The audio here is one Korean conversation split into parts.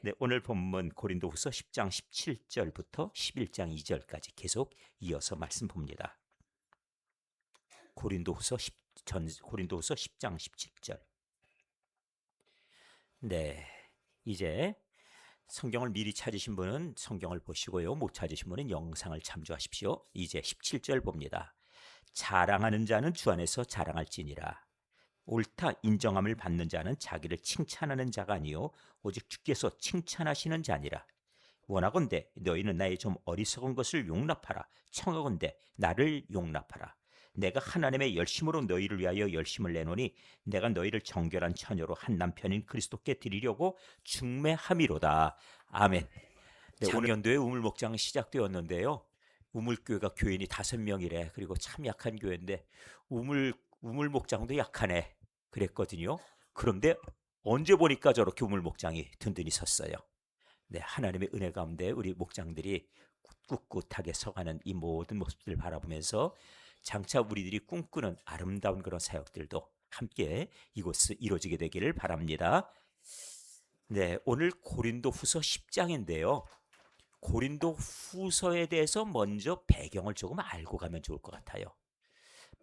네, 오늘 본문 고린도후서 10장 17절부터 11장 2절까지 계속 이어서 말씀 봅니다. 고린도후서 10장 17절. 네, 이제 성경을 미리 찾으신 분은 성경을 보시고요. 못 찾으신 분은 영상을 참조하십시오. 이제 17절 봅니다. 자랑하는 자는 주 안에서 자랑할지니라. 옳다 인정함을 받는 자는 자기를 칭찬하는 자가 아니요 오직 주께서 칭찬하시는 자니라. 원하건대 너희는 나의 좀 어리석은 것을 용납하라. 청하건대 나를 용납하라. 내가 하나님의 열심으로 너희를 위하여 열심을 내노니 내가 너희를 정결한 처녀로 한 남편인 그리스도께 드리려고 중매함이로다. 아멘. 네, 작년도에 우물목장 시작되었는데요. 우물교회가 교인이 5명이래. 그리고 참 약한 교회인데 우물목장도 약하네. 그랬거든요. 그런데 언제 보니까 저렇게 우물목장이 든든히 섰어요. 네, 하나님의 은혜 가운데 우리 목장들이 꿋꿋하게 서가는 이 모든 모습들을 바라보면서 장차 우리들이 꿈꾸는 아름다운 그런 사역들도 함께 이곳에 이루어지게 되기를 바랍니다. 네, 오늘 고린도후서 10장인데요. 고린도후서에 대해서 먼저 배경을 조금 알고 가면 좋을 것 같아요.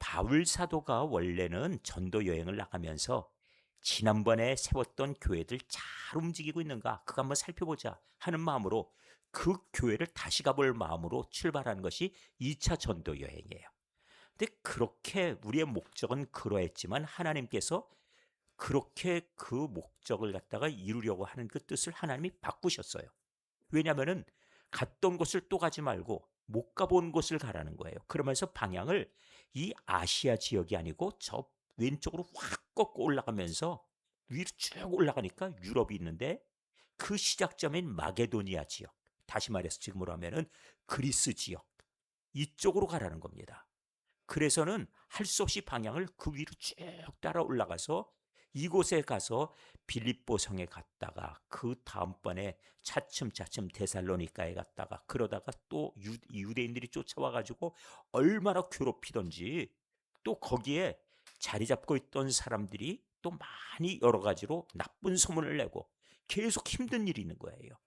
바울 사도가 원래는 전도 여행을 나가면서 지난번에 세웠던 교회들 잘 움직이고 있는가 그거 한번 살펴보자 하는 마음으로 그 교회를 다시 가볼 마음으로 출발하는 것이 2차 전도 여행이에요. 근데 그렇게 우리의 목적은 그러했지만 하나님께서 그렇게 그 목적을 갖다가 이루려고 하는 그 뜻을 하나님이 바꾸셨어요. 왜냐하면은 갔던 곳을 또 가지 말고 못 가본 곳을 가라는 거예요. 그러면서 방향을 이 아시아 지역이 아니고 저 왼쪽으로 확 꺾고 올라가면서 위로 쭉 올라가니까 유럽이 있는데 그 시작점인 마게도니아 지역, 다시 말해서 지금으로 하면은 그리스 지역 이쪽으로 가라는 겁니다. 그래서는 할 수 없이 방향을 그 위로 쭉 따라 올라가서 이곳에 가서 빌립보 성에 갔다가 그 다음번에 차츰차츰 데살로니가에 갔다가 그러다가 또 유대인들이 쫓아와 가지고 얼마나 괴롭히던지 또 거기에 자리 잡고 있던 사람들이 또 많이 여러 가지로 나쁜 소문을 내고 계속 힘든 일이 있는 거예요.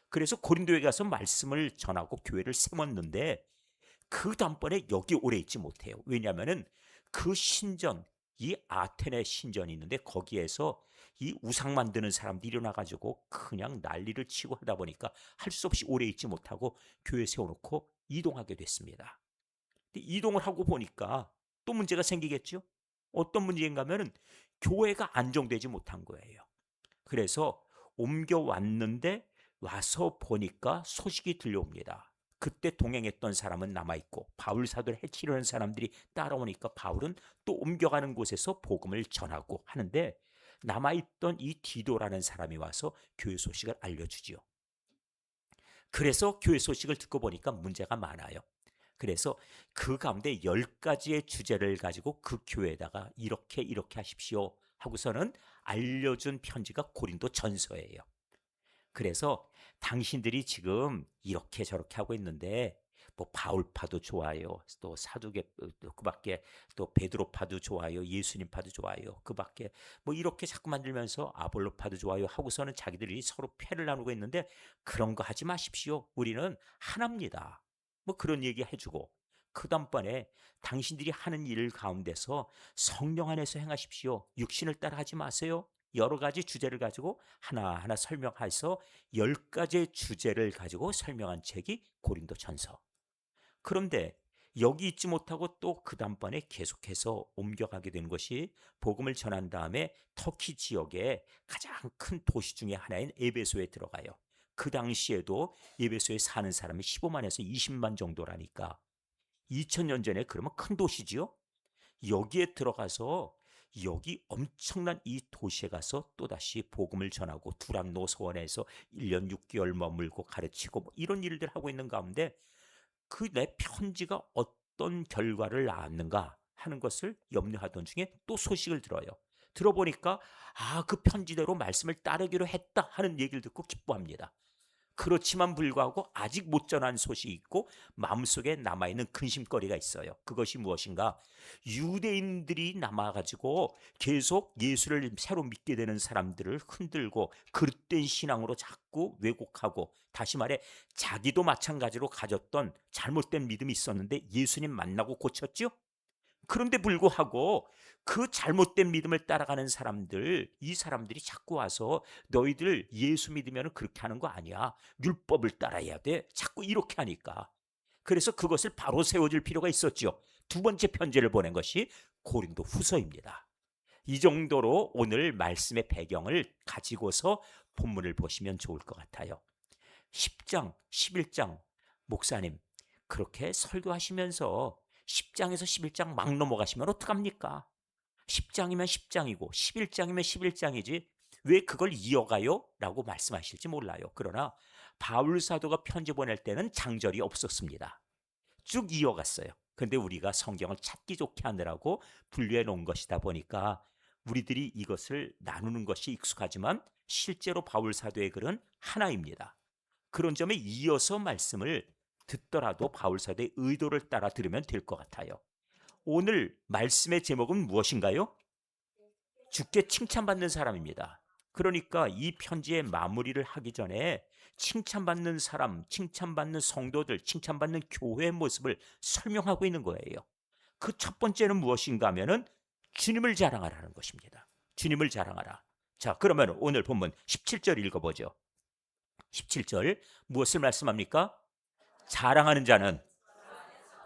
그래서 고린도에 가서 말씀을 전하고 교회를 세웠는데 그 다음번에 여기 오래 있지 못해요. 왜냐하면은 그 신전, 이 아테네 신전이 있는데 거기에서 이 우상 만드는 사람들이 일어나가지고 그냥 난리를 치고 하다 보니까 할 수 없이 오래 있지 못하고 교회 세워놓고 이동하게 됐습니다. 근데 이동을 하고 보니까 또 문제가 생기겠죠? 어떤 문제인가 하면은 교회가 안정되지 못한 거예요. 그래서 옮겨왔는데 와서 보니까 소식이 들려옵니다. 그때 동행했던 사람은 남아있고 바울 사도를 해치려는 사람들이 따라오니까 바울은 또 옮겨가는 곳에서 복음을 전하고 하는데 남아있던 이 디도라는 사람이 와서 교회 소식을 알려주지요. 그래서 교회 소식을 듣고 보니까 문제가 많아요. 그래서 그 가운데 10가지의 주제를 가지고 그 교회에다가 이렇게 하십시오 하고서는 알려준 편지가 고린도 전서예요. 그래서 당신들이 지금 이렇게 저렇게 하고 있는데 뭐 바울파도 좋아요. 또 사두개 그밖에 또 베드로파도 좋아요. 예수님파도 좋아요. 그밖에 뭐 이렇게 자꾸 만들면서 아볼로파도 좋아요 하고서는 자기들이 서로 패를 나누고 있는데 그런 거 하지 마십시오. 우리는 하나입니다. 뭐 그런 얘기 해주고 그 다음번에 당신들이 하는 일 가운데서 성령 안에서 행하십시오. 육신을 따라 하지 마세요. 여러 가지 주제를 가지고 하나하나 설명해서 10가지의 주제를 가지고 설명한 책이 고린도 전서. 그런데 여기 있지 못하고 또 그 다음번에 계속해서 옮겨가게 된 것이 복음을 전한 다음에 터키 지역의 가장 큰 도시 중에 하나인 에베소에 들어가요. 그 당시에도 에베소에 사는 사람이 15만에서 20만 정도라니까 2000년 전에 그러면 큰 도시지요? 여기에 들어가서 여기 엄청난 이 도시에 가서 또다시 복음을 전하고 두란노 서원에서 1년 6개월 머물고 가르치고 뭐 이런 일들 하고 있는 가운데 그 내 편지가 어떤 결과를 낳았는가 하는 것을 염려하던 중에 또 소식을 들어요. 들어보니까 그 편지대로 말씀을 따르기로 했다 하는 얘기를 듣고 기뻐합니다. 그렇지만 불구하고 아직 못 전한 소식이 있고 마음속에 남아있는 근심거리가 있어요. 그것이 무엇인가? 유대인들이 남아가지고 계속 예수를 새로 믿게 되는 사람들을 흔들고 그릇된 신앙으로 자꾸 왜곡하고, 다시 말해 자기도 마찬가지로 가졌던 잘못된 믿음이 있었는데 예수님 만나고 고쳤죠? 그런데 불구하고 그 잘못된 믿음을 따라가는 사람들, 이 사람들이 자꾸 와서 너희들 예수 믿으면 그렇게 하는 거 아니야, 율법을 따라야 돼, 자꾸 이렇게 하니까, 그래서 그것을 바로 세워줄 필요가 있었죠. 두 번째 편지를 보낸 것이 고린도 후서입니다. 이 정도로 오늘 말씀의 배경을 가지고서 본문을 보시면 좋을 것 같아요. 10장, 11장, 목사님 그렇게 설교하시면서 10장에서 11장 막 넘어가시면 어떡합니까? 10장이면 10장이고 11장이면 11장이지 왜 그걸 이어가요? 라고 말씀하실지 몰라요. 그러나 바울 사도가 편지 보낼 때는 장절이 없었습니다. 쭉 이어갔어요. 근데 우리가 성경을 찾기 좋게 하느라고 분류해 놓은 것이다 보니까 우리들이 이것을 나누는 것이 익숙하지만 실제로 바울 사도의 글은 하나입니다. 그런 점에 이어서 말씀을 듣더라도 바울 사도의 의도를 따라 들으면 될 것 같아요. 오늘 말씀의 제목은 무엇인가요? 주께 칭찬받는 사람입니다. 그러니까 이 편지의 마무리를 하기 전에 칭찬받는 사람, 칭찬받는 성도들, 칭찬받는 교회의 모습을 설명하고 있는 거예요. 그 첫 번째는 무엇인가 하면은 주님을 자랑하라는 것입니다. 주님을 자랑하라. 자, 그러면 오늘 본문 17절 읽어보죠. 17절 무엇을 말씀합니까? 자랑하는 자는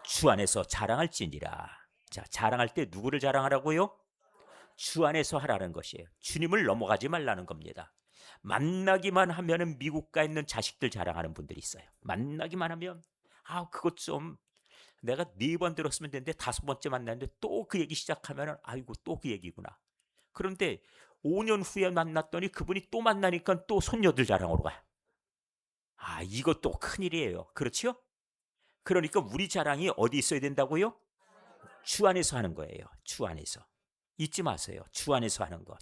주 안에서 자랑할지니라. 자, 자랑할 때 누구를 자랑하라고요? 주 안에서 하라는 것이에요. 주님을 넘어가지 말라는 겁니다. 만나기만 하면은 미국 가 있는 자식들 자랑하는 분들이 있어요. 만나기만 하면 그것 좀 내가 4번 들었으면 되는데 5번째 만났는데 또 그 얘기 시작하면은 아이고 또 그 얘기구나. 그런데 5년 후에 만났더니 그분이 또 만나니까 또 손녀들 자랑으로 가요. 이것도 큰일이에요. 그렇죠? 그러니까 우리 자랑이 어디 있어야 된다고요? 주 안에서 하는 거예요. 주 안에서. 잊지 마세요. 주 안에서 하는 것.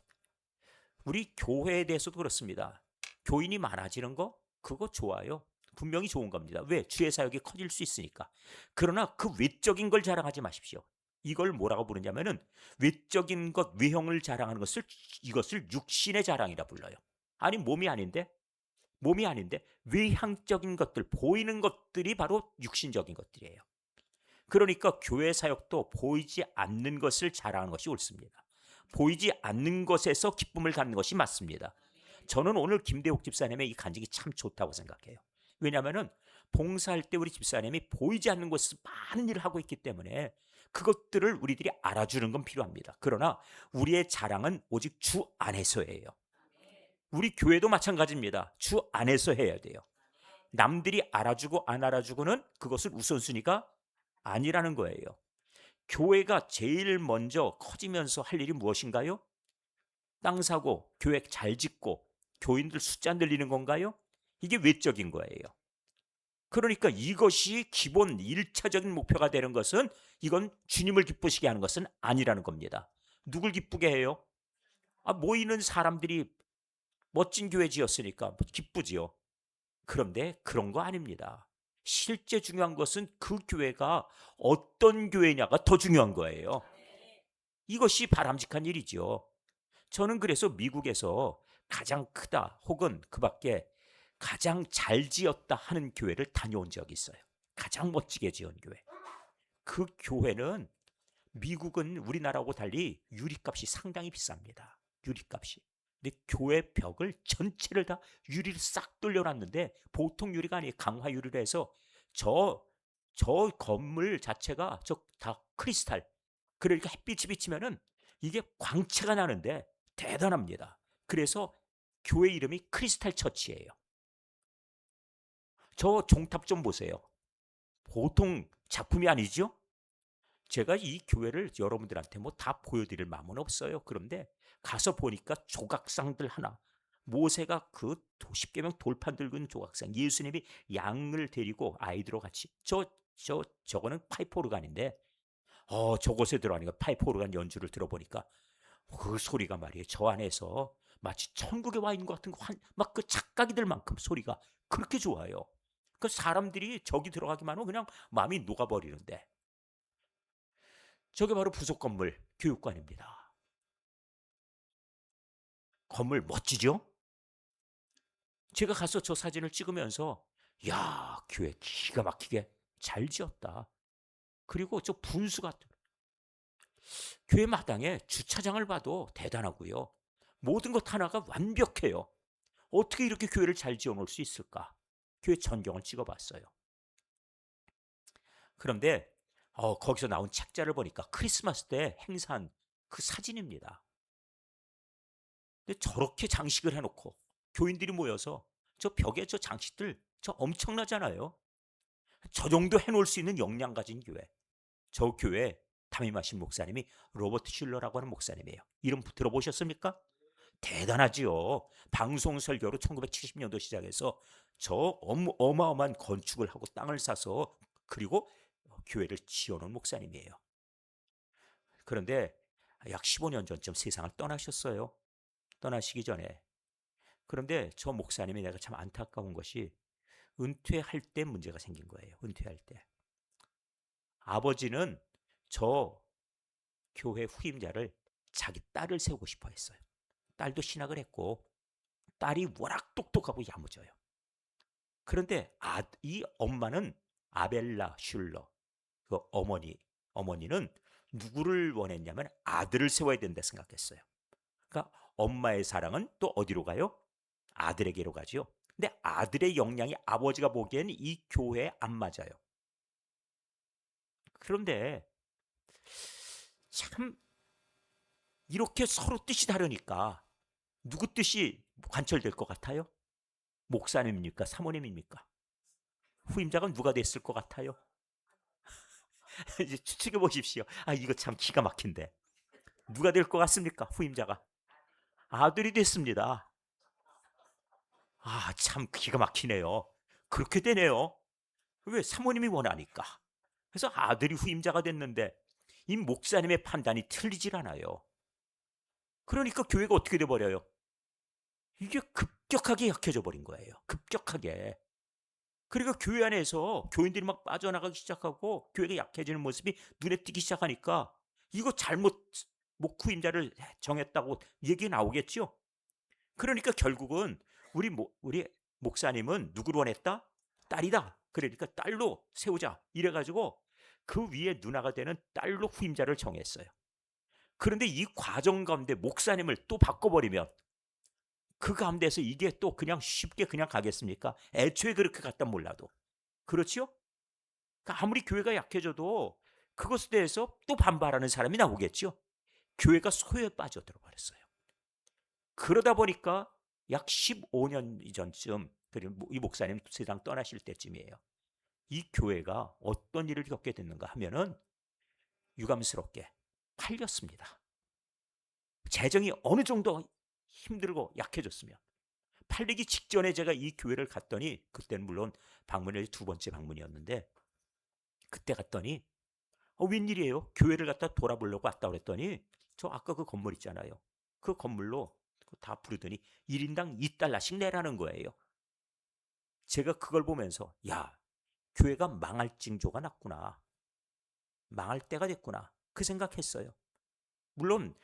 우리 교회에 대해서도 그렇습니다. 교인이 많아지는 거 그거 좋아요. 분명히 좋은 겁니다. 왜? 주의 사역이 커질 수 있으니까. 그러나 그 외적인 걸 자랑하지 마십시오. 이걸 뭐라고 부르냐면은 외적인 것, 외형을 자랑하는 것을 이것을 육신의 자랑이라 불러요. 아니 몸이 아닌데 외향적인 것들, 보이는 것들이 바로 육신적인 것들이에요. 그러니까 교회 사역도 보이지 않는 것을 자랑하는 것이 옳습니다. 보이지 않는 것에서 기쁨을 갖는 것이 맞습니다. 저는 오늘 김대옥 집사님의 이 간증이 참 좋다고 생각해요. 왜냐하면 봉사할 때 우리 집사님이 보이지 않는 곳에서 많은 일을 하고 있기 때문에 그것들을 우리들이 알아주는 건 필요합니다. 그러나 우리의 자랑은 오직 주 안에서예요. 우리 교회도 마찬가지입니다. 주 안에서 해야 돼요. 남들이 알아주고 안 알아주고는 그것을 우선순위가 아니라는 거예요. 교회가 제일 먼저 커지면서 할 일이 무엇인가요? 땅 사고, 교회 잘 짓고, 교인들 숫자 늘리는 건가요? 이게 외적인 거예요. 그러니까 이것이 기본 1차적인 목표가 되는 것은 이건 주님을 기쁘시게 하는 것은 아니라는 겁니다. 누굴 기쁘게 해요? 모이는 사람들이 멋진 교회 지었으니까 기쁘지요. 그런데 그런 거 아닙니다. 실제 중요한 것은 그 교회가 어떤 교회냐가 더 중요한 거예요. 이것이 바람직한 일이죠. 저는 그래서 미국에서 가장 크다 혹은 그 밖에 가장 잘 지었다 하는 교회를 다녀온 적이 있어요. 가장 멋지게 지은 교회. 그 교회는 미국은 우리나라하고 달리 유리값이 상당히 비쌉니다. 유리값이. 근데 교회 벽을 전체를 다 유리를 싹 돌려놨는데 보통 유리가 아니에요. 강화 유리로 해서 저 건물 자체가 다 크리스탈. 그러니까 햇빛이 비치면은 이게 광채가 나는데 대단합니다. 그래서 교회 이름이 크리스탈 처치예요. 저 종탑 좀 보세요. 보통 작품이 아니죠? 제가 이 교회를 여러분들한테 뭐 다 보여드릴 마음은 없어요. 그런데 가서 보니까 조각상들 하나, 모세가 그 10계명 돌판 들고 있는 조각상, 예수님이 양을 데리고 아이들과 같이 저거는 파이프 오르간인데 저곳에 들어가니까 파이프 오르간 연주를 들어보니까 그 소리가 말이에요. 저 안에서 마치 천국에 와 있는 것 같은 막 그 착각이 들 만큼 소리가 그렇게 좋아요. 그 사람들이 저기 들어가기만 하면 그냥 마음이 녹아버리는데, 저게 바로 부속 건물 교육관입니다. 건물 멋지죠? 제가 가서 저 사진을 찍으면서 야, 교회 기가 막히게 잘 지었다. 그리고 저 분수 같은 교회 마당에 주차장을 봐도 대단하고요. 모든 것 하나가 완벽해요. 어떻게 이렇게 교회를 잘 지어놓을 수 있을까? 교회 전경을 찍어봤어요. 그런데 거기서 나온 책자를 보니까 크리스마스 때 행사한 그 사진입니다. 근데 저렇게 장식을 해놓고 교인들이 모여서 저 벽에 저 장식들 저 엄청나잖아요. 저 정도 해놓을 수 있는 역량 가진 교회. 저 교회 담임하신 목사님이 로버트 슐러라고 하는 목사님이에요. 이름 들어보셨습니까? 대단하지요. 방송 설교로 1970년도 시작해서 저 어마어마한 건축을 하고 땅을 사서 그리고 교회를 지어놓은 목사님이에요. 그런데 약 15년 전쯤 세상을 떠나셨어요. 떠나시기 전에. 그런데 저 목사님이 내가 참 안타까운 것이 은퇴할 때 문제가 생긴 거예요. 은퇴할 때. 아버지는 저 교회 후임자를 자기 딸을 세우고 싶어 했어요. 딸도 신학을 했고 딸이 워낙 똑똑하고 야무져요. 그런데 이 엄마는 아벨라 슐러, 그 어머니는 누구를 원했냐면 아들을 세워야 된다 생각했어요. 그러니까 엄마의 사랑은 또 어디로 가요? 아들에게로 가죠. 근데 아들의 역량이 아버지가 보기엔 이 교회에 안 맞아요. 그런데 참 이렇게 서로 뜻이 다르니까 누구 뜻이 관철될 것 같아요? 목사님입니까? 사모님입니까? 후임자가 누가 됐을 것 같아요? 이제 추측해 보십시오. 아, 이거 참 기가 막힌데. 누가 될 것 같습니까? 후임자가. 아들이 됐습니다. 아, 참 기가 막히네요. 그렇게 되네요. 왜? 사모님이 원하니까. 그래서 아들이 후임자가 됐는데 이 목사님의 판단이 틀리질 않아요. 그러니까 교회가 어떻게 돼버려요? 이게 급격하게 약해져 버린 거예요. 급격하게. 그리고 교회 안에서 교인들이 막 빠져나가기 시작하고 교회가 약해지는 모습이 눈에 띄기 시작하니까 이거 잘못 후임자를 정했다고 얘기 나오겠죠. 그러니까 결국은 우리 목사님은 누구를 원했다? 딸이다. 그러니까 딸로 세우자. 이래가지고 그 위에 누나가 되는 딸로 후임자를 정했어요. 그런데 이 과정 가운데 목사님을 또 바꿔버리면 그 가운데서 이게 또 그냥 쉽게 그냥 가겠습니까? 애초에 그렇게 갔단 몰라도. 그렇지요? 그러니까 아무리 교회가 약해져도 그것에 대해서 또 반발하는 사람이 나오겠죠. 교회가 소요에 빠져들어 버렸어요. 그러다 보니까 약 15년 이전쯤, 그리고 이 목사님 세상 떠나실 때쯤이에요. 이 교회가 어떤 일을 겪게 됐는가 하면은 유감스럽게 팔렸습니다. 재정이 어느 정도 힘들고 약해졌으면 팔리기 직전에 제가 이 교회를 갔더니, 그때는 물론 방문이 두 번째 방문이었는데, 그때 갔더니 웬일이에요? 교회를 갖다 돌아보려고 왔다 그랬더니 저 아까 그 건물 있잖아요. 그 건물로 다 부르더니 1인당 2달러씩 내라는 거예요. 제가 그걸 보면서 야, 교회가 망할 징조가 났구나. 망할 때가 됐구나. 그 생각했어요. 물론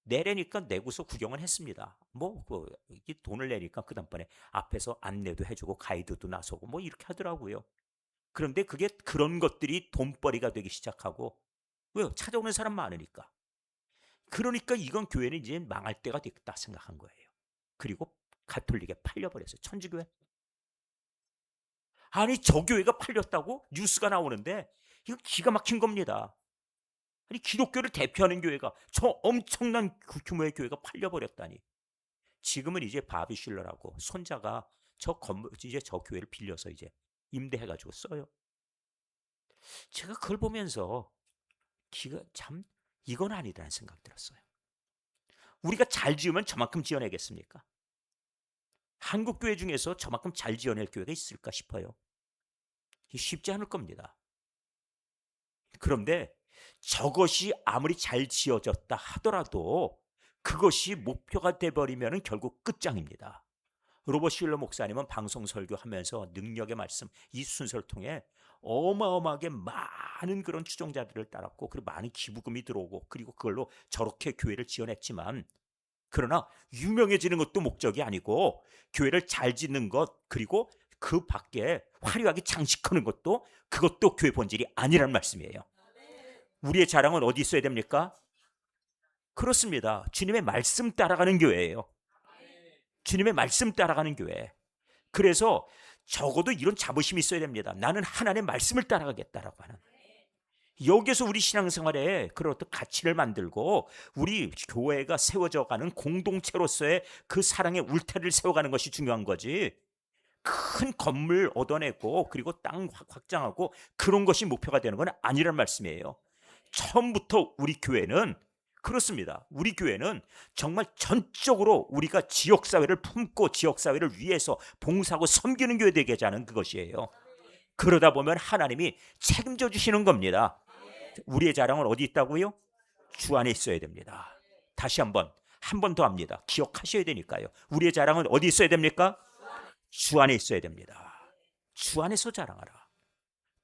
내려니까 내고서 구경은 했습니다. 돈을 내니까 그 다음번에 앞에서 안내도 해주고 가이드도 나서고 뭐 이렇게 하더라고요. 그런데 그게 그런 것들이 돈벌이가 되기 시작하고, 왜요? 찾아오는 사람 많으니까. 그러니까 이건 교회는 이제 망할 때가 됐다 생각한 거예요. 그리고 가톨릭에 팔려버렸어요. 천주교회. 아니, 저 교회가 팔렸다고 뉴스가 나오는데 이거 기가 막힌 겁니다. 아니, 기독교를 대표하는 교회가, 저 엄청난 규모의 교회가 팔려버렸다니. 지금은 이제 바비 슐러라고 손자가 저 건물, 이제 저 교회를 빌려서 이제 임대해가지고 써요. 제가 그걸 보면서 기가 참, 이건 아니다는 생각 들었어요. 우리가 잘 지으면 저만큼 지어내겠습니까? 한국 교회 중에서 저만큼 잘 지어낼 교회가 있을까 싶어요. 쉽지 않을 겁니다. 그런데 저것이 아무리 잘 지어졌다 하더라도 그것이 목표가 돼버리면 결국 끝장입니다. 로버트 슐러 목사님은 방송 설교하면서 능력의 말씀 이 순서를 통해 어마어마하게 많은 그런 추종자들을 따랐고, 그리고 많은 기부금이 들어오고, 그리고 그걸로 저렇게 교회를 지어냈지만, 그러나 유명해지는 것도 목적이 아니고 교회를 잘 짓는 것, 그리고 그 밖에 화려하게 장식하는 것도, 그것도 교회 본질이 아니란 말씀이에요. 우리의 자랑은 어디 있어야 됩니까? 그렇습니다. 주님의 말씀 따라가는 교회예요. 주님의 말씀 따라가는 교회. 그래서 적어도 이런 자부심이 있어야 됩니다. 나는 하나님의 말씀을 따라가겠다라고 하는. 여기서 우리 신앙생활에 그런 어떤 가치를 만들고 우리 교회가 세워져가는 공동체로서의 그 사랑의 울타리를 세워가는 것이 중요한 거지, 큰 건물 얻어내고 그리고 땅 확장하고 그런 것이 목표가 되는 건 아니란 말씀이에요. 처음부터 우리 교회는 그렇습니다. 우리 교회는 정말 전적으로 우리가 지역사회를 품고 지역사회를 위해서 봉사하고 섬기는 교회 되게 하자는 그것이에요. 그러다 보면 하나님이 책임져 주시는 겁니다. 우리의 자랑은 어디 있다고요? 주 안에 있어야 됩니다. 다시 한 번 더 합니다. 기억하셔야 되니까요. 우리의 자랑은 어디 있어야 됩니까? 주 안에 있어야 됩니다. 주 안에서 자랑하라.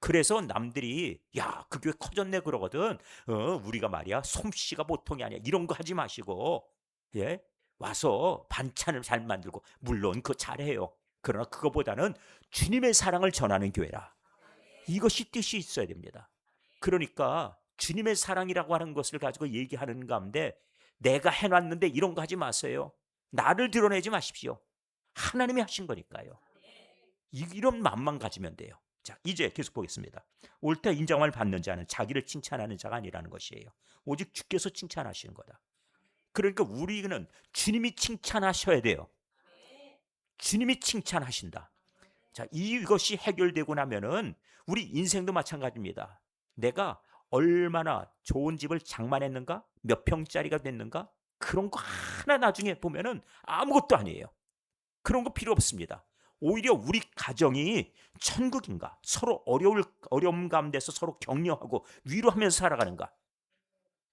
그래서 남들이 야, 그 교회 커졌네 그러거든. 우리가 말이야 솜씨가 보통이 아니야. 이런 거 하지 마시고, 예, 와서 반찬을 잘 만들고, 물론 그거 잘해요. 그러나 그거보다는 주님의 사랑을 전하는 교회라. 이것이 뜻이 있어야 됩니다. 그러니까 주님의 사랑이라고 하는 것을 가지고 얘기하는 가운데 내가 해놨는데 이런 거 하지 마세요. 나를 드러내지 마십시오. 하나님이 하신 거니까요. 이런 마음만 가지면 돼요. 자, 이제 계속 보겠습니다. 옳다 인정을 받는 자는 자기를 칭찬하는 자가 아니라는 것이에요. 오직 주께서 칭찬하시는 거다. 그러니까 우리는 주님이 칭찬하셔야 돼요. 주님이 칭찬하신다. 자, 이것이 해결되고 나면은 우리 인생도 마찬가지입니다. 내가 얼마나 좋은 집을 장만했는가, 몇 평짜리가 됐는가, 그런 거 하나 나중에 보면은 아무것도 아니에요. 그런 거 필요 없습니다. 오히려 우리 가정이 천국인가, 서로 어려움 가운데서 서로 격려하고 위로하면서 살아가는가.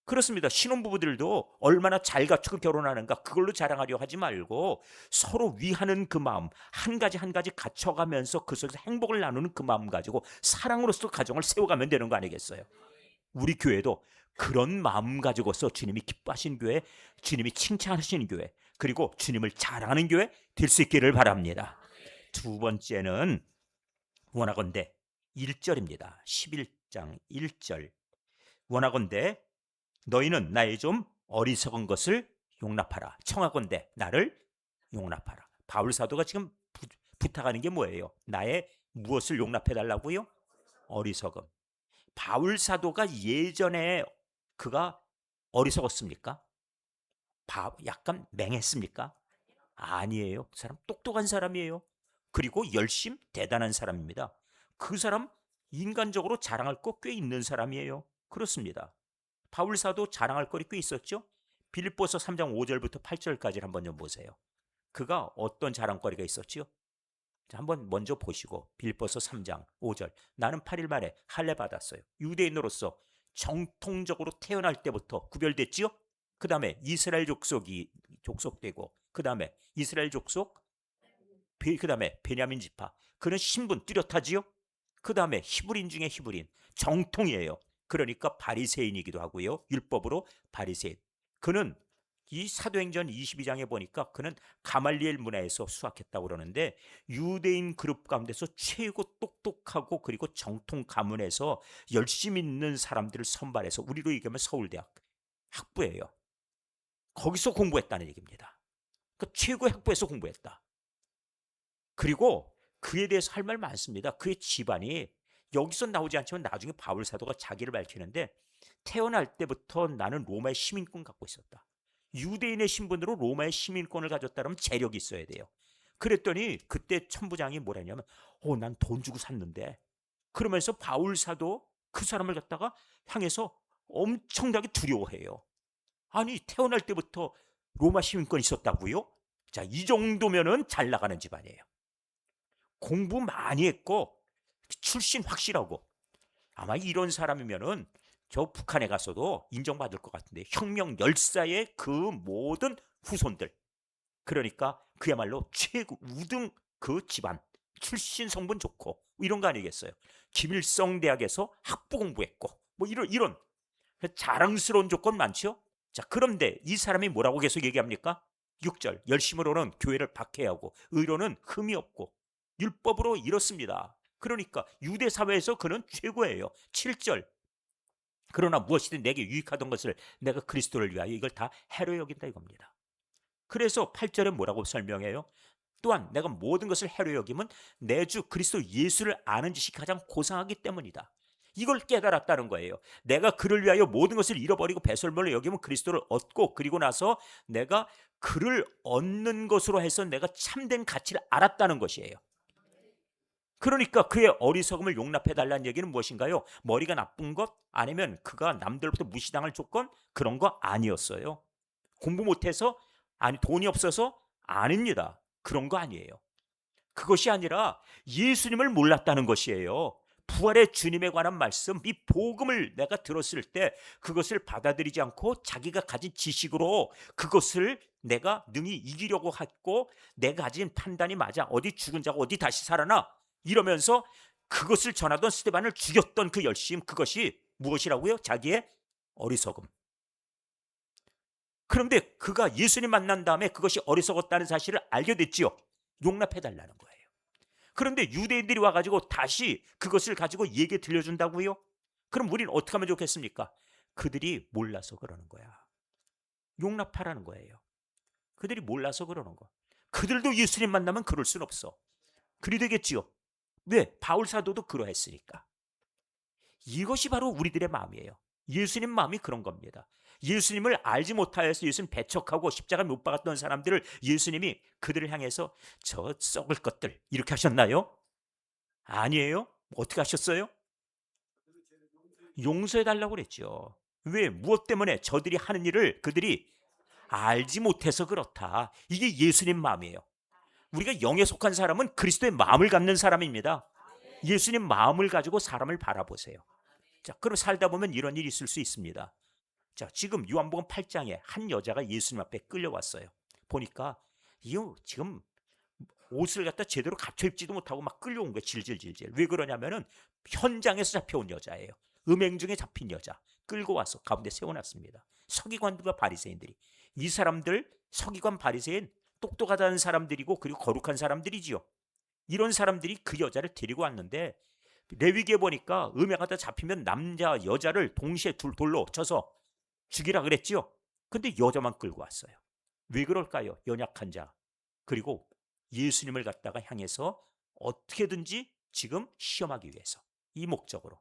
그렇습니다. 신혼부부들도 얼마나 잘 갖추고 결혼하는가 그걸로 자랑하려 하지 말고 서로 위하는 그 마음, 한 가지 한 가지 갖춰가면서 그 속에서 행복을 나누는 그 마음 가지고 사랑으로서 가정을 세워가면 되는 거 아니겠어요? 우리 교회도 그런 마음 가지고서 주님이 기뻐하신 교회, 주님이 칭찬하시는 교회, 그리고 주님을 자랑하는 교회 될 수 있기를 바랍니다. 두 번째는 원하건대 1절입니다. 11장 1절. 원하건대 너희는 나의 좀 어리석은 것을 용납하라. 청하건대 나를 용납하라. 바울 사도가 지금 부탁하는 게 뭐예요? 나의 무엇을 용납해 달라고요? 어리석음. 바울 사도가 예전에 그가 어리석었습니까? 약간 맹했습니까? 아니에요. 그 사람 똑똑한 사람이에요. 그리고 열심 대단한 사람입니다. 그 사람 인간적으로 자랑할 거 꽤 있는 사람이에요. 그렇습니다. 바울 사도 자랑할 거리 꽤 있었죠. 빌립보서 3장 5절부터 8절까지 한번 좀 보세요. 그가 어떤 자랑거리가 있었지요? 자, 한번 먼저 보시고 빌립보서 3장 5절. 나는 8일 만에 할례 받았어요. 유대인으로서 정통적으로 태어날 때부터 구별됐지요. 그 다음에 이스라엘 족속되고, 그 다음에 이스라엘 족속, 그 다음에 베냐민 지파. 그는 신분 뚜렷하지요. 그 다음에 히브리인 중에 히브리인, 정통이에요. 그러니까 바리새인이기도 하고요. 율법으로 바리새인. 그는 이 사도행전 22장에 보니까 그는 가말리엘 문화에서 수학했다고 그러는데 유대인 그룹 가운데서 최고 똑똑하고 그리고 정통 가문에서 열심히 있는 사람들을 선발해서 우리로 얘기하면 서울대학 학부예요. 거기서 공부했다는 얘기입니다. 그 최고의 학부에서 공부했다. 그리고 그에 대해서 할 말 많습니다. 그의 집안이 여기서 나오지 않지만 나중에 바울 사도가 자기를 밝히는데 태어날 때부터 나는 로마의 시민권 갖고 있었다. 유대인의 신분으로 로마의 시민권을 가졌다면 재력이 있어야 돼요. 그랬더니 그때 천부장이 뭐라냐면 난 돈 주고 샀는데, 그러면서 바울 사도 그 사람을 갖다가 향해서 엄청나게 두려워해요. 아니 태어날 때부터 로마 시민권이 있었다고요? 자, 이 정도면은 잘 나가는 집안이에요. 공부 많이 했고 출신 확실하고, 아마 이런 사람이면은 저 북한에 가서도 인정받을 것 같은데, 혁명 열사의 그 모든 후손들, 그러니까 그야말로 최고 우등 그 집안, 출신 성분 좋고 이런 거 아니겠어요? 김일성 대학에서 학부 공부했고 뭐 이런 자랑스러운 조건 많죠. 자, 그런데 이 사람이 뭐라고 계속 얘기합니까? 6절, 열심으로는 교회를 박해하고 의로는 흠이 없고 율법으로 이렇습니다. 그러니까 유대 사회에서 그는 최고예요. 7절, 그러나 무엇이든 내게 유익하던 것을 내가 그리스도를 위하여 이걸 다 해로 여긴다 이겁니다. 그래서 8절에 뭐라고 설명해요? 또한 내가 모든 것을 해로 여김은 내 주 그리스도 예수를 아는 지식이 가장 고상하기 때문이다. 이걸 깨달았다는 거예요. 내가 그를 위하여 모든 것을 잃어버리고 배설물로 여기면 그리스도를 얻고, 그리고 나서 내가 그를 얻는 것으로 해서 내가 참된 가치를 알았다는 것이에요. 그러니까 그의 어리석음을 용납해달라는 얘기는 무엇인가요? 머리가 나쁜 것, 아니면 그가 남들로부터 무시당할 조건, 그런 거 아니었어요. 공부 못해서, 아니 돈이 없어서 아닙니다. 그런 거 아니에요. 그것이 아니라 예수님을 몰랐다는 것이에요. 부활의 주님에 관한 말씀, 이 복음을 내가 들었을 때 그것을 받아들이지 않고 자기가 가진 지식으로 그것을 내가 능히 이기려고 했고, 내가 가진 판단이 맞아, 어디 죽은 자가 어디 다시 살아나, 이러면서 그것을 전하던 스데반을 죽였던 그 열심, 그것이 무엇이라고요? 자기의 어리석음. 그런데 그가 예수님 만난 다음에 그것이 어리석었다는 사실을 알게 됐지요. 용납해달라는 거예요. 그런데 유대인들이 와가지고 다시 그것을 가지고 얘기 들려준다고요? 그럼 우리는 어떻게 하면 좋겠습니까? 그들이 몰라서 그러는 거야. 용납하라는 거예요. 그들이 몰라서 그러는 거. 그들도 예수님 만나면 그럴 순 없어. 그리 되겠지요. 왜? 바울 사도도 그러했으니까. 이것이 바로 우리들의 마음이에요. 예수님 마음이 그런 겁니다. 예수님을 알지 못하여서 예수님 배척하고 십자가 못 박았던 사람들을 예수님이 그들을 향해서 저 썩을 것들 이렇게 하셨나요? 아니에요. 어떻게 하셨어요? 용서해달라고 그랬죠. 왜? 무엇 때문에? 저들이 하는 일을 그들이 알지 못해서 그렇다. 이게 예수님 마음이에요. 우리가 영에 속한 사람은 그리스도의 마음을 갖는 사람입니다. 예수님 마음을 가지고 사람을 바라보세요. 자, 그럼 살다 보면 이런 일이 있을 수 있습니다. 자, 지금 요한복음 8장에 한 여자가 예수님 앞에 끌려왔어요. 보니까 이 지금 옷을 갖다 제대로 갖춰 입지도 못하고 막 끌려온 거예요. 질질질질. 왜 그러냐면은 현장에서 잡혀온 여자예요. 음행 중에 잡힌 여자. 끌고 와서 가운데 세워놨습니다. 서기관들과 바리새인들이. 이 사람들, 서기관 바리새인, 똑똑하다는 사람들이고 그리고 거룩한 사람들이지요. 이런 사람들이 그 여자를 데리고 왔는데, 레위기에 보니까 음행하다 잡히면 남자 여자를 동시에 돌로 쳐서 죽이라 그랬지요. 근데 여자만 끌고 왔어요. 왜 그럴까요? 연약한 자. 그리고 예수님을 갖다가 향해서 어떻게든지 지금 시험하기 위해서, 이 목적으로.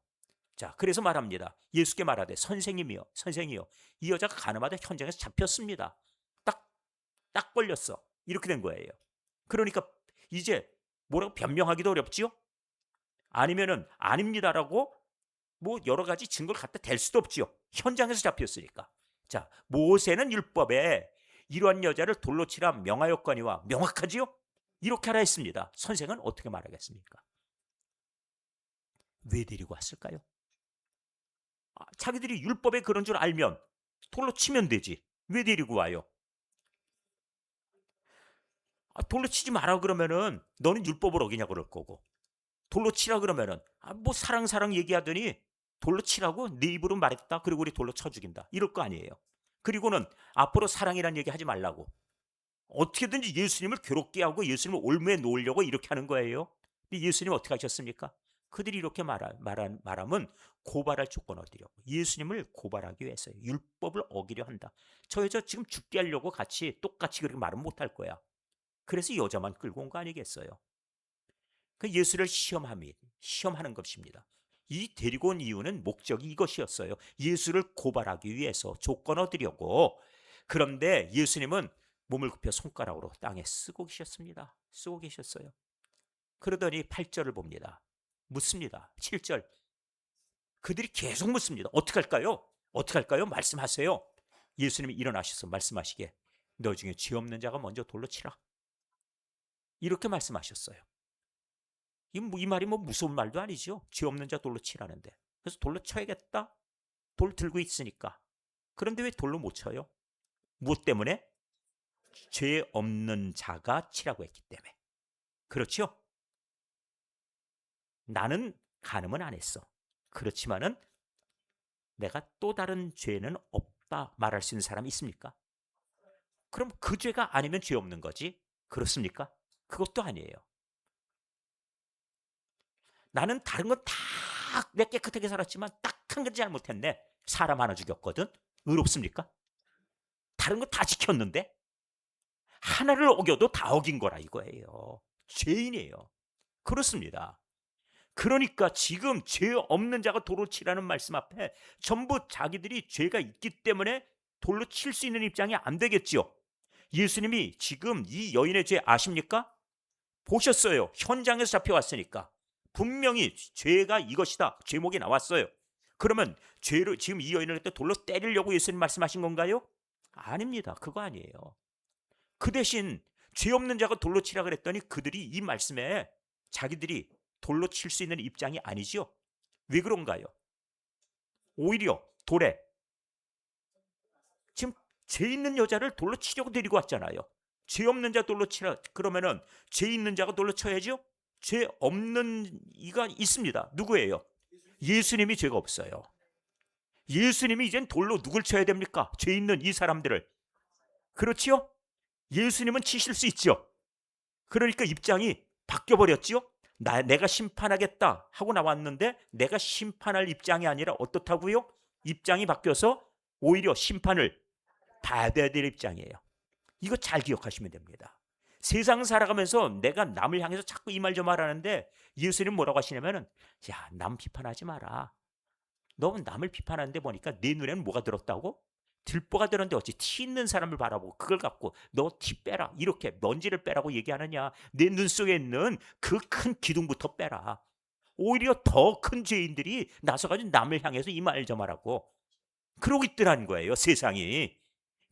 자, 그래서 말합니다. 예수께 말하되 선생님이여, 선생이여, 이 여자가 가늠하다 현장에서 잡혔습니다. 딱 걸렸어. 이렇게 된 거예요. 그러니까 이제 뭐라고 변명하기도 어렵지요? 아니면은 아닙니다라고 뭐 여러 가지 증거를 갖다 댈 수도 없지요. 현장에서 잡혔으니까. 자, 모세는 율법에 이러한 여자를 돌로 치라 명하였거니와, 명확하지요? 이렇게 하라 했습니다. 선생은 어떻게 말하겠습니까? 왜 데리고 왔을까요? 자기들이 율법에 그런 줄 알면 돌로 치면 되지. 왜 데리고 와요? 돌로 치지 마라 그러면은 너는 율법을 어기냐 그럴 거고, 돌로 치라 그러면은 뭐 사랑 얘기하더니 돌로 치라고 네 입으로 말했다, 그리고 우리 돌로 쳐 죽인다, 이럴 거 아니에요. 그리고는 앞으로 사랑이란 얘기 하지 말라고, 어떻게든지 예수님을 괴롭게 하고 예수님을 올무에 놓으려고 이렇게 하는 거예요. 근데 예수님 어떻게 하셨습니까? 그들이 이렇게 말하면 고발할 조건 얻으려고, 예수님을 고발하기 위해서 율법을 어기려 한다. 저 여자 지금 죽게 하려고 같이 똑같이 그렇게 말은 못할 거야. 그래서 여자만 끌고 온 거 아니겠어요? 그 예수를 시험하는 것입니다. 이 데리고 온 이유는 목적이 이것이었어요. 예수를 고발하기 위해서, 조건 얻으려고. 그런데 예수님은 몸을 굽혀 손가락으로 땅에 쓰고 계셨습니다. 쓰고 계셨어요. 그러더니 8절을 봅니다. 묻습니다. 7절. 그들이 계속 묻습니다. 어떻게 할까요? 어떻게 할까요? 말씀하세요. 예수님이 일어나셔서 말씀하시기에 너 중에 죄 없는 자가 먼저 돌로 치라. 이렇게 말씀하셨어요. 이 말이 뭐 무서운 말도 아니죠. 죄 없는 자 돌로 치라는데. 그래서 돌로 쳐야겠다. 돌 들고 있으니까. 그런데 왜 돌로 못 쳐요? 무엇 때문에? 죄 없는 자가 치라고 했기 때문에. 그렇죠? 나는 간음은 안 했어. 그렇지만은 내가 또 다른 죄는 없다 말할 수 있는 사람이 있습니까? 그럼 그 죄가 아니면 죄 없는 거지. 그렇습니까? 그것도 아니에요. 나는 다른 건 다 내 깨끗하게 살았지만 딱 한 가지 잘못했네. 사람 하나 죽였거든. 의롭습니까? 다른 거 다 지켰는데 하나를 어겨도 다 어긴 거라 이거예요. 죄인이에요. 그렇습니다. 그러니까 지금 죄 없는 자가 돌로 치라는 말씀 앞에 전부 자기들이 죄가 있기 때문에 돌로 칠 수 있는 입장이 안 되겠지요. 예수님이 지금 이 여인의 죄 아십니까? 보셨어요. 현장에서 잡혀왔으니까. 분명히 죄가 이것이다. 제목이 나왔어요. 그러면 죄로 지금 이 여인을 돌로 때리려고 예수님 말씀하신 건가요? 아닙니다. 그거 아니에요. 그 대신 죄 없는 자가 돌로 치라 그랬더니 그들이 이 말씀에 자기들이 돌로 칠 수 있는 입장이 아니죠. 왜 그런가요? 오히려 돌에 지금 죄 있는 여자를 돌로 치려고 데리고 왔잖아요. 죄 없는 자 돌로 치라 그러면은 죄 있는 자가 돌로 쳐야죠. 죄 없는 이가 있습니다. 누구예요? 예수님이 죄가 없어요. 예수님이 이젠 돌로 누굴 쳐야 됩니까? 죄 있는 이 사람들을. 그렇지요? 예수님은 치실 수 있죠. 그러니까 입장이 바뀌어버렸지요. 내가 심판하겠다 하고 나왔는데 내가 심판할 입장이 아니라 어떻다고요? 입장이 바뀌어서 오히려 심판을 받아야 될 입장이에요. 이거 잘 기억하시면 됩니다. 세상 살아가면서 내가 남을 향해서 자꾸 이 말 저 말 하는데 예수님 뭐라고 하시냐면은 야, 남 비판하지 마라. 너 남을 비판하는데 보니까 네 눈에는 뭐가 들었다고? 들보가 들었는데 어찌 티 있는 사람을 바라보고 그걸 갖고 너 티 빼라 이렇게 먼지를 빼라고 얘기하느냐. 내 눈 속에 있는 그 큰 기둥부터 빼라. 오히려 더 큰 죄인들이 나서가지고 남을 향해서 이 말 저 말하고 그러고 있더라는 거예요. 세상이.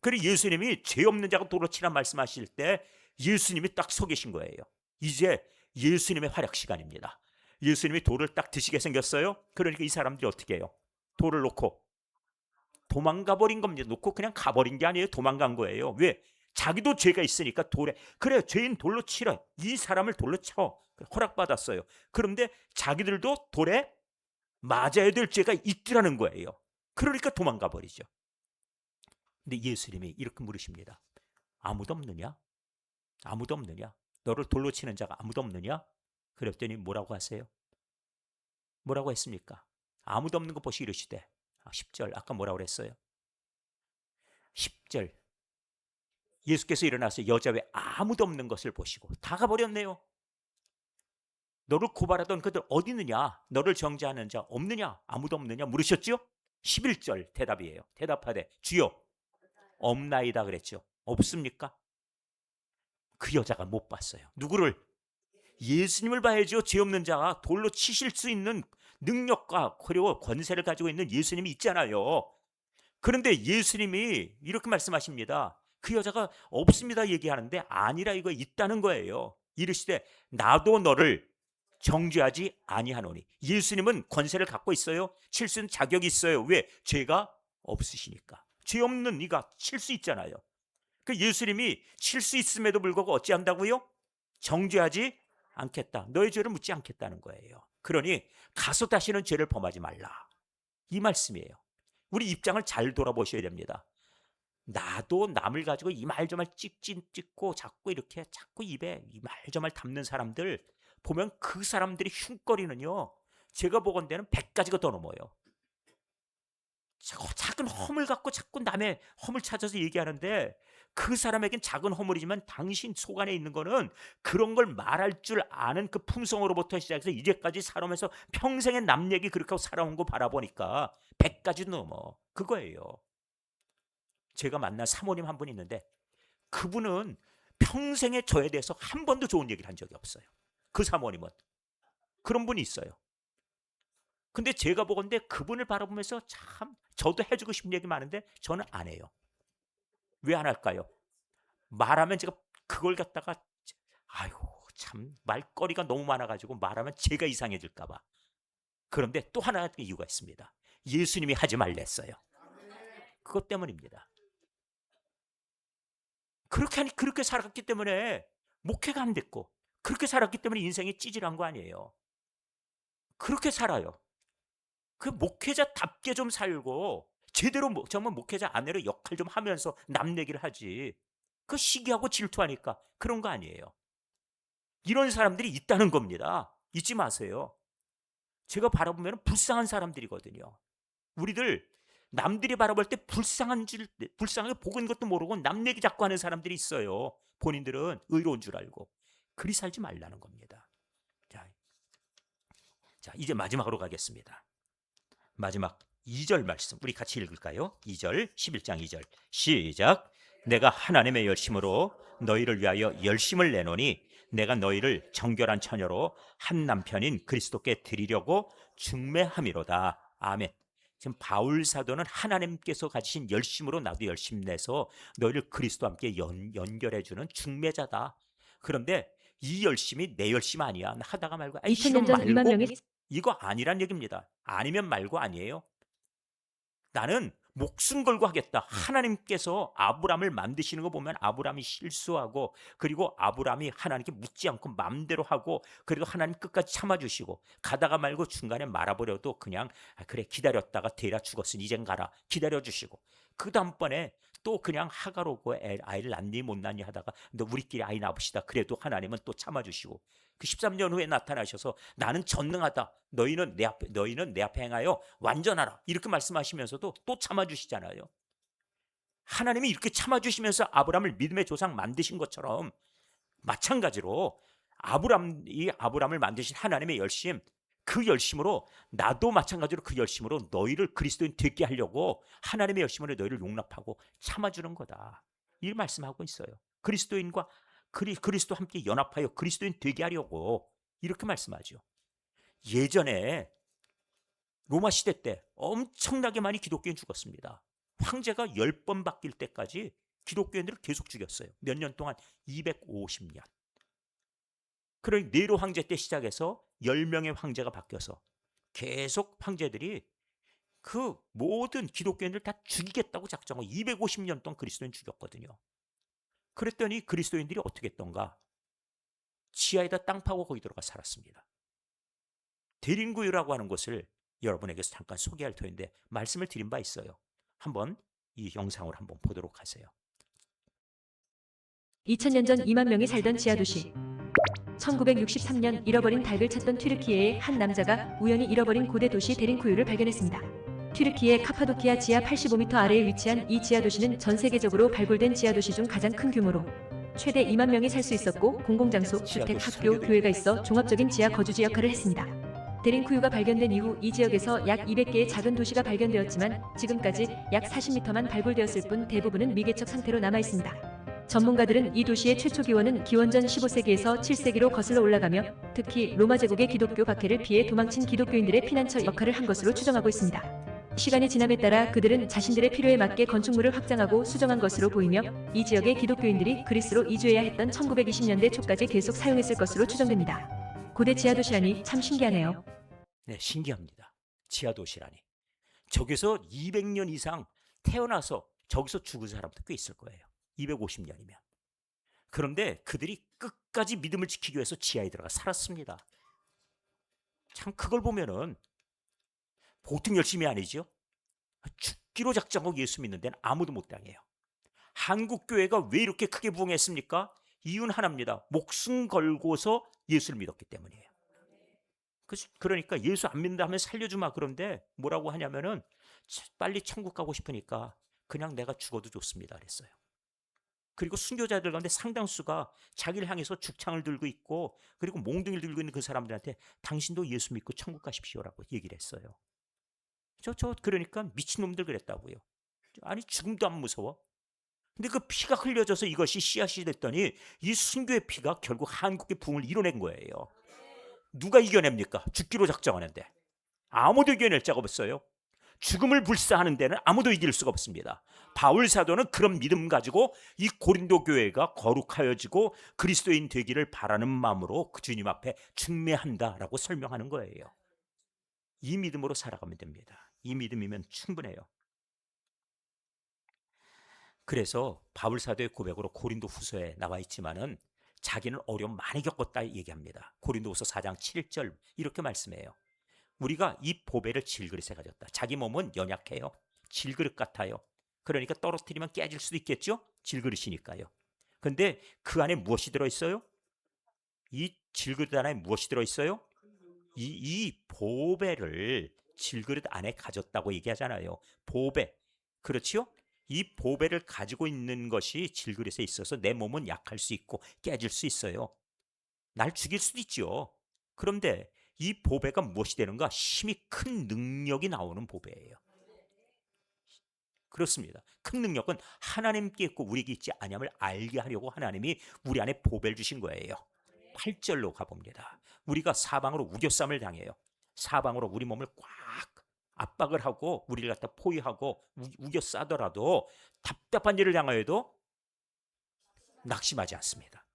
그리고 예수님이 죄 없는 자가 돌로 치라 말씀하실 때 예수님이 딱 서 계신 거예요. 이제 예수님의 활약 시간입니다. 예수님이 돌을 딱 드시게 생겼어요. 그러니까 이 사람들이 어떻게 해요? 돌을 놓고 도망가 버린 겁니다. 놓고 그냥 가버린 게 아니에요. 도망간 거예요. 왜? 자기도 죄가 있으니까 돌에 그래 죄인 돌로 치라. 이 사람을 돌로 쳐. 허락받았어요. 그런데 자기들도 돌에 맞아야 될 죄가 있더라는 거예요. 그러니까 도망가 버리죠. 근데 예수님이 이렇게 물으십니다. 아무도 없느냐? 아무도 없느냐? 너를 돌로 치는 자가 아무도 없느냐? 그랬더니 뭐라고 하세요? 뭐라고 했습니까? 아무도 없는 거 보시 이르시되 10절 아까 뭐라고 그랬어요? 10절 예수께서 일어나서 여자 외 아무도 없는 것을 보시고 다 가버렸네요. 너를 고발하던 그들 어디 있느냐? 너를 정죄하는 자 없느냐? 아무도 없느냐? 물으셨죠? 11절 대답이에요. 대답하되 주여 없나이다 그랬죠. 없습니까? 그 여자가 못 봤어요. 누구를? 예수님을 봐야죠. 죄 없는 자가 돌로 치실 수 있는 능력과 그리고 권세를 가지고 있는 예수님이 있잖아요. 그런데 예수님이 이렇게 말씀하십니다. 그 여자가 없습니다 얘기하는데 아니라 이거 있다는 거예요. 이르시되 나도 너를 정죄하지 아니하노니. 예수님은 권세를 갖고 있어요. 칠 수 있는 자격이 있어요. 왜? 죄가 없으시니까. 죄 없는 이가 칠 수 있잖아요. 그 예수님이 칠 수 있음에도 불구하고 어찌한다고요? 정죄하지 않겠다. 너의 죄를 묻지 않겠다는 거예요. 그러니 가서 다시는 죄를 범하지 말라. 이 말씀이에요. 우리 입장을 잘 돌아보셔야 됩니다. 나도 남을 가지고 이 말 저 말 찍고 자꾸 이렇게 자꾸 입에 이 말 저 말 담는 사람들 보면 그 사람들이 흉거리는요. 제가 보건대는 100가지가 더 넘어요. 작은 허물 갖고 자꾸 남의 허물 찾아서 얘기하는데 그 사람에겐 작은 허물이지만 당신 속 안에 있는 거는 그런 걸 말할 줄 아는 그 품성으로부터 시작해서 이제까지 살아오면서 평생의 남 얘기 그렇게 하고 살아온 거 바라보니까 100가지 넘어. 그거예요. 제가 만난 사모님 한 분 있는데 그분은 평생에 저에 대해서 한 번도 좋은 얘기를 한 적이 없어요. 그 사모님은. 그런 분이 있어요. 근데 제가 보건데 그분을 바라보면서 참 저도 해주고 싶은 얘기 많은데 저는 안 해요. 왜 안 할까요? 말하면 제가 그걸 갖다가 아이고 참 말거리가 너무 많아가지고 말하면 제가 이상해질까 봐. 그런데 또 하나 이유가 있습니다. 예수님이 하지 말랬어요. 그것 때문입니다. 그렇게 살았기 때문에 목회가 안 됐고, 그렇게 살았기 때문에 인생이 찌질한 거 아니에요. 그렇게 살아요. 그 목회자답게 좀 살고 제대로 정말 목회자 아내로 역할 좀 하면서 남 얘기를 하지. 그 시기하고 질투하니까 그런 거 아니에요. 이런 사람들이 있다는 겁니다. 잊지 마세요. 제가 바라보면 불쌍한 사람들이거든요. 우리들 남들이 바라볼 때 불쌍하게 보고 있는 것도 모르고 남 얘기 자꾸 하는 사람들이 있어요. 본인들은 의로운 줄 알고. 그리 살지 말라는 겁니다. 자, 이제 마지막으로 가겠습니다. 마지막 2절 말씀 우리 같이 읽을까요? 2절 11장 2절 시작. 내가 하나님의 열심으로 너희를 위하여 열심을 내노니 내가 너희를 정결한 처녀로 한 남편인 그리스도께 드리려고 중매함이로다. 아멘. 지금 바울 사도는 하나님께서 가지신 열심으로 나도 열심 내서 너희를 그리스도와 함께 연결해주는 중매자다. 그런데 이 열심이 내 열심 아니야. 하다가 말고 2000년 전 2만 명이 이거 아니란 얘기입니다. 아니면 말고 아니에요. 나는 목숨 걸고 하겠다. 하나님께서 아브람을 만드시는 거 보면 아브람이 실수하고, 그리고 아브람이 하나님께 묻지 않고 마음대로 하고, 그리고 하나님 끝까지 참아주시고, 가다가 말고 중간에 말아버려도 그냥 그래 기다렸다가 데라 죽었으니 이젠 가라 기다려주시고, 그 다음번에 또 그냥 하갈 오고 아이를 낳니 못 낳니 하다가 너 우리끼리 아이 낳읍시다. 그래도 하나님은 또 참아주시고, 그 13년 후에 나타나셔서 나는 전능하다. 너희는 내 앞에 행하여 완전하라. 이렇게 말씀하시면서도 또 참아주시잖아요. 하나님이 이렇게 참아주시면서 아브람을 믿음의 조상 만드신 것처럼 마찬가지로 아브람을 만드신 하나님의 열심, 그 열심으로 나도 마찬가지로 그 열심으로 너희를 그리스도인 되게 하려고 하나님의 열심으로 너희를 용납하고 참아주는 거다. 이 말씀하고 있어요. 그리스도인과 그리스도 함께 연합하여 그리스도인 되게 하려고 이렇게 말씀하죠. 예전에 로마 시대 때 엄청나게 많이 기독교인 죽었습니다. 황제가 10번 바뀔 때까지 기독교인들을 계속 죽였어요. 몇 년 동안 250년. 그러니 네로 황제 때 시작해서 10명의 황제가 바뀌어서 계속 황제들이 그 모든 기독교인들 다 죽이겠다고 작정하고 250년 동안 그리스도인 죽였거든요. 그랬더니 그리스도인들이 어떻게 했던가? 지하에다 땅 파고 거기 들어가 살았습니다. 대림구유라고 하는 곳을 여러분에게서 잠깐 소개할 터인데 말씀을 드린 바 있어요. 한번 이 영상을 한번 보도록 하세요. 2000년 전 2만 명이 살던 지하도시. 1963년 잃어버린 닭을 찾던 튀르키예의 한 남자가 우연히 잃어버린 고대 도시 데린쿠유를 발견했습니다. 튀르키예 카파도키아 지하 85m 아래에 위치한 이 지하도시는 전 세계적으로 발굴된 지하도시 중 가장 큰 규모로 최대 2만 명이 살 수 있었고, 공공장소, 주택, 학교, 교회가 있어 종합적인 지하 거주지 역할을 했습니다. 데린쿠유가 발견된 이후 이 지역에서 약 200개의 작은 도시가 발견되었지만 지금까지 약 40m만 발굴되었을 뿐 대부분은 미개척 상태로 남아있습니다. 전문가들은 이 도시의 최초 기원은 기원전 15세기에서 7세기로 거슬러 올라가며 특히 로마 제국의 기독교 박해를 피해 도망친 기독교인들의 피난처 역할을 한 것으로 추정하고 있습니다. 시간이 지남에 따라 그들은 자신들의 필요에 맞게 건축물을 확장하고 수정한 것으로 보이며 이 지역의 기독교인들이 그리스로 이주해야 했던 1920년대 초까지 계속 사용했을 것으로 추정됩니다. 고대 지하도시라니 참 신기하네요. 네, 신기합니다. 지하도시라니. 저기서 200년 이상 태어나서 저기서 죽은 사람도 꽤 있을 거예요. 250년이면. 그런데 그들이 끝까지 믿음을 지키기 위해서 지하에 들어가 살았습니다. 참 그걸 보면은 보통 열심이 아니죠. 죽기로 작정하고 예수 믿는 데는 아무도 못 당해요. 한국 교회가 왜 이렇게 크게 부흥했습니까? 이유는 하나입니다. 목숨 걸고서 예수를 믿었기 때문이에요. 그러니까 예수 안 믿는다 하면 살려주마. 그런데 뭐라고 하냐면은 빨리 천국 가고 싶으니까 그냥 내가 죽어도 좋습니다 그랬어요. 그리고 순교자들 가운데 상당수가 자기를 향해서 죽창을 들고 있고, 그리고 몽둥이를 들고 있는 그 사람들한테 당신도 예수 믿고 천국 가십시오라고 얘기를 했어요. 그러니까 미친놈들 그랬다고요. 아니 죽음도 안 무서워? 근데 그 피가 흘려져서 이것이 씨앗이 됐더니 이 순교의 피가 결국 한국의 부흥을 이뤄낸 거예요. 누가 이겨냅니까? 죽기로 작정하는데 아무도 이겨낼 자가 없어요. 죽음을 불사하는 데는 아무도 이길 수가 없습니다. 바울 사도는 그런 믿음 가지고 이 고린도 교회가 거룩하여지고 그리스도인 되기를 바라는 마음으로 그 주님 앞에 중매한다라고 설명하는 거예요. 이 믿음으로 살아가면 됩니다. 이 믿음이면 충분해요. 그래서 바울 사도의 고백으로 고린도 후서에 나와 있지만은 자기는 어려움 많이 겪었다 얘기합니다. 고린도후서 4장 7절 이렇게 말씀해요. 우리가 이 보배를 질그릇에 가졌다. 자기 몸은 연약해요. 질그릇 같아요. 그러니까 떨어뜨리면 깨질 수도 있겠죠? 질그릇이니까요. 근데 그 안에 무엇이 들어있어요? 이 질그릇 안에 무엇이 들어있어요? 이 보배를 질그릇 안에 가졌다고 얘기하잖아요. 보배. 그렇지요? 이 보배를 가지고 있는 것이 질그릇에 있어서 내 몸은 약할 수 있고 깨질 수 있어요. 날 죽일 수도 있죠. 그런데 이 보배가 무엇이 되는가? 힘이 큰 능력이 나오는 보배예요. 그렇습니다. 큰 능력은 하나님께 있고 우리에게 있지 아니함을 알게 하려고 하나님이 우리 안에 보배를 주신 거예요. 8절로 가봅니다. 우리가 사방으로 우겨쌈을 당해요. 사방으로 우리 몸을 꽉 압박을 하고 우리를 갖다 포위하고 우겨 싸더라도 답답한 일을 당하여도 낙심하지 않습니다.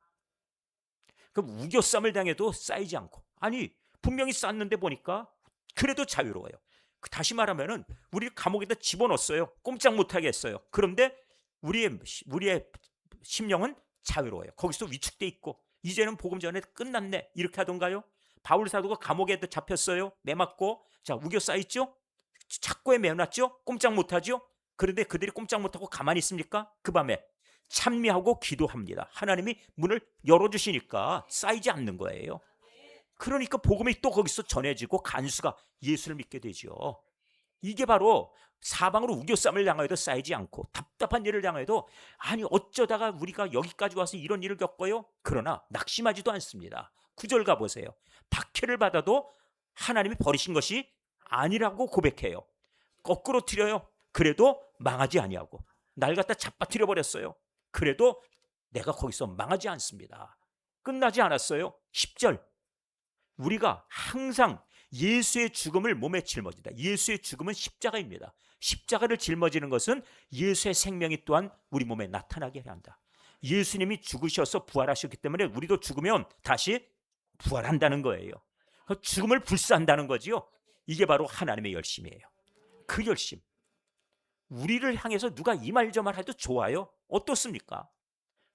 그럼 우겨쌈을 당해도 쌓이지 않고, 아니 분명히 쌌는데 보니까 그래도 자유로워요. 다시 말하면은 우리를 감옥에다 집어넣었어요. 꼼짝 못하게 했어요. 그런데 우리의 심령은 자유로워요. 거기서 위축돼 있고 이제는 복음 전에 끝났네 이렇게 하던가요? 바울 사도가 감옥에 잡혔어요. 매맞고 자 우겨 쌓였죠. 착고에 매어놨죠. 꼼짝 못하죠. 그런데 그들이 꼼짝 못하고 가만히 있습니까? 그 밤에 찬미하고 기도합니다. 하나님이 문을 열어주시니까 쌓이지 않는 거예요. 그러니까 복음이 또 거기서 전해지고 간수가 예수를 믿게 되죠. 이게 바로 사방으로 우겨쌈을 당하여도 쌓이지 않고 답답한 일을 당하여도 아니 어쩌다가 우리가 여기까지 와서 이런 일을 겪어요? 그러나 낙심하지도 않습니다. 9절 가보세요. 박해를 받아도 하나님이 버리신 것이 아니라고 고백해요. 거꾸로 틀려요. 그래도 망하지 아니하고 날 갖다 잡아뜨려 버렸어요. 그래도 내가 거기서 망하지 않습니다. 끝나지 않았어요. 10절 우리가 항상 예수의 죽음을 몸에 짊어진다. 예수의 죽음은 십자가입니다. 십자가를 짊어지는 것은 예수의 생명이 또한 우리 몸에 나타나게 해야 한다. 예수님이 죽으셔서 부활하셨기 때문에 우리도 죽으면 다시 부활한다는 거예요. 죽음을 불사한다는 거지요. 이게 바로 하나님의 열심이에요. 그 열심. 우리를 향해서 누가 이 말 저 말 해도 좋아요. 어떻습니까?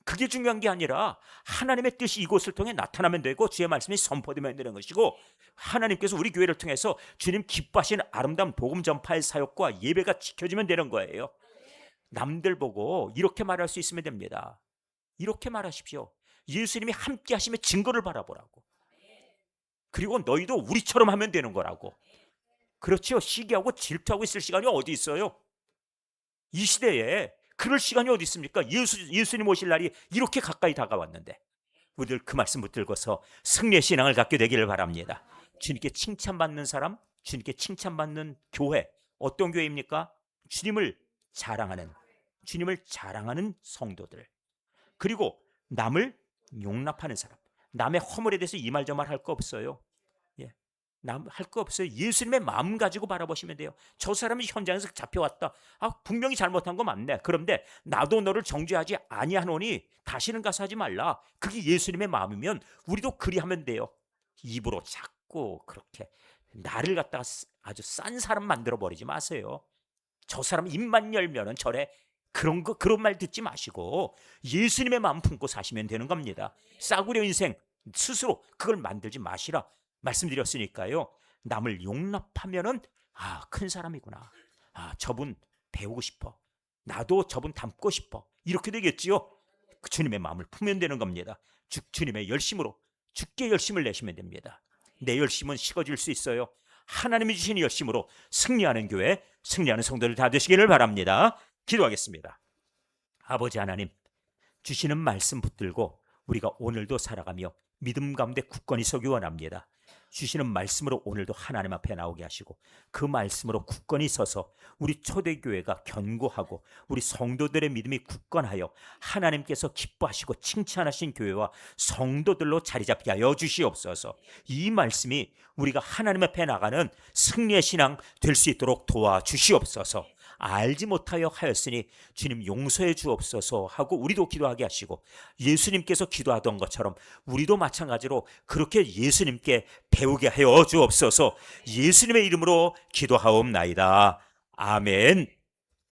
그게 중요한 게 아니라 하나님의 뜻이 이곳을 통해 나타나면 되고 주의 말씀이 선포되면 되는 것이고 하나님께서 우리 교회를 통해서 주님 기뻐하시는 아름다운 복음 전파의 사역과 예배가 지켜지면 되는 거예요. 남들 보고 이렇게 말할 수 있으면 됩니다. 이렇게 말하십시오. 예수님이 함께 하심의 증거를 바라보라고. 그리고 너희도 우리처럼 하면 되는 거라고. 그렇죠. 시기하고 질투하고 있을 시간이 어디 있어요? 이 시대에 그럴 시간이 어디 있습니까? 예수님 오실 날이 이렇게 가까이 다가왔는데 우리들 그 말씀 붙들고서 승리의 신앙을 갖게 되기를 바랍니다. 주님께 칭찬받는 사람, 주님께 칭찬받는 교회, 어떤 교회입니까? 주님을 자랑하는 성도들. 그리고 남을 용납하는 사람. 남의 허물에 대해서 이 말 저 말 할 거 없어요. 남 할 거 없어요. 예수님의 마음 가지고 바라보시면 돼요. 저 사람이 현장에서 잡혀왔다. 분명히 잘못한 거 맞네. 그런데 나도 너를 정죄하지 아니하노니 다시는 가서 하지 말라. 그게 예수님의 마음이면 우리도 그리하면 돼요. 입으로 자꾸 그렇게 나를 갖다가 아주 싼 사람 만들어 버리지 마세요. 저 사람 입만 열면은 절에 그런 말 듣지 마시고 예수님의 마음 품고 사시면 되는 겁니다. 싸구려 인생 스스로 그걸 만들지 마시라 말씀드렸으니까요. 남을 용납하면은 큰 사람이구나. 저분 배우고 싶어. 나도 저분 닮고 싶어. 이렇게 되겠지요. 주님의 마음을 품으면 되는 겁니다. 주님의 열심으로 주께 열심을 내시면 됩니다. 내 열심은 식어질 수 있어요. 하나님이 주신 열심으로 승리하는 교회, 승리하는 성도들 다 되시기를 바랍니다. 기도하겠습니다. 아버지 하나님, 주시는 말씀 붙들고 우리가 오늘도 살아가며 믿음 가운데 굳건히 서기 원합니다. 주시는 말씀으로 오늘도 하나님 앞에 나오게 하시고 그 말씀으로 굳건히 서서 우리 초대교회가 견고하고 우리 성도들의 믿음이 굳건하여 하나님께서 기뻐하시고 칭찬하신 교회와 성도들로 자리 잡게 하여 주시옵소서. 이 말씀이 우리가 하나님 앞에 나가는 승리의 신앙 될 수 있도록 도와주시옵소서. 알지 못하여 하였으니 주님 용서해 주옵소서 하고 우리도 기도하게 하시고, 예수님께서 기도하던 것처럼 우리도 마찬가지로 그렇게 예수님께 배우게 하여 주옵소서. 예수님의 이름으로 기도하옵나이다. 아멘.